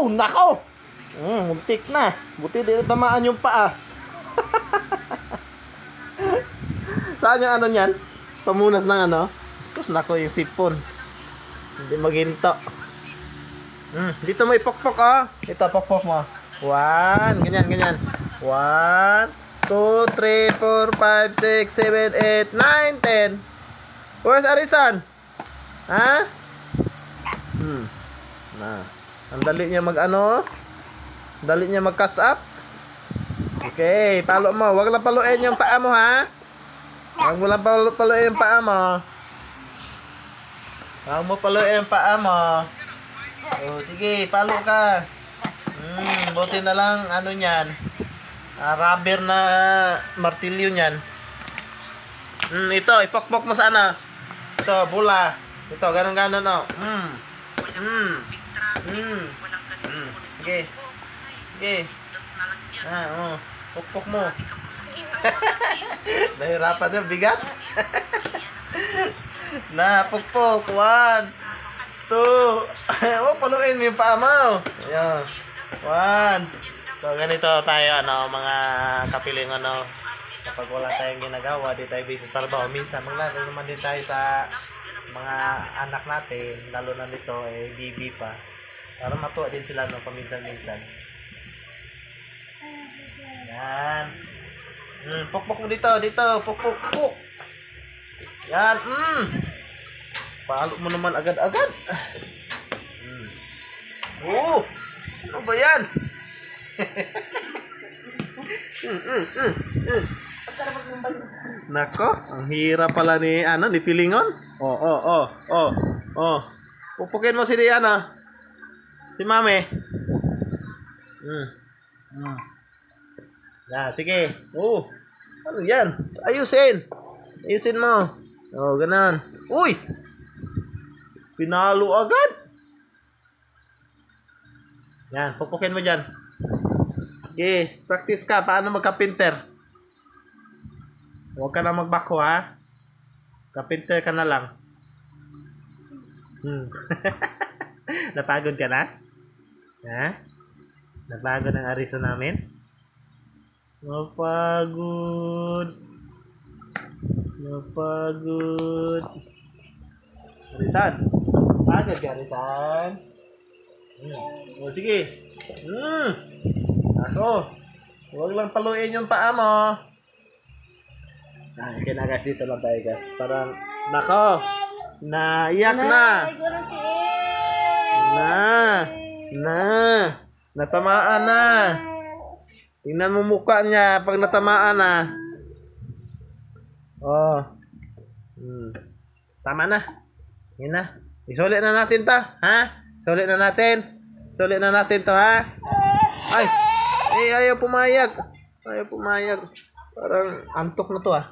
Oh, nako! Muntik na. Buti di tamaan yung paa. Saan yung ano niyan? Pamunas ng ano? Sus, nako yung sipon. Hindi maginto. Dito mo ipokpok, oh. Ito, pokpok mo. 1, ganyan. 1, 2, 3, 4, 5, 6, 7, 8, 9, 10. Where's Arisan? Ha? Ang dali niya mag-ano? Dali niya mag-catch up. Okay, palo mo. Huwag lang paluin yung paa mo, ha? Huwag mo lang paluin yung paa mo. Huwag mo paluin yung paa mo. Oh, sige, palo ka. Buti na lang, ano niyan. Rubber na martilyo niyan. Ito, ipokpok mo sana. Ito, bula. Ito, ganun-ganun, oh. Sige. Sige. Pokpok mo. Nahirapan niya, bigat. Pokpok. 1, 2. Paluin mo yung paa mo. Ayan. 1. So, ganito tayo, mga kapiling, kapag wala tayong ginagawa, di tayo busy sa trabaho. Minsan, maglaro naman din tayo sa mga anak natin, lalo na nito, baby pa. Para matuwa din sila, paminsan-minsan. Yan. Pokpok mo dito. Pokpok. Yan. Palo mo naman agad-agad. Ano ba yan? Nako, ang hirap pala ni Pilingon. Pupukin mo si Diana. Si Mami. Sige. Ano yan? Ayusin mo. Ganun. Uy! Pinalo agad. Yan, pupukin mo dyan. Okay, practice ka. Paano magka-pinter? Huwag ka na magbako, ha? Kapinter ka na lang. Napagod ka na? Ha? Napagod ang ariso namin? Napagod. Arisan. Pagod ka, Arisan. Sige. Ako. Huwag lang paluin yung paa mo. Okay na guys, dito lang tayo guys. Parang, nako. Naiyak na. Natamaan na. Tingnan mo mukha niya pag natamaan na. Tama na. Yan na. Isulit na natin to, ha? Sulit na natin to, ha? Ay, ayaw pumayag. Parang antok na to, ah.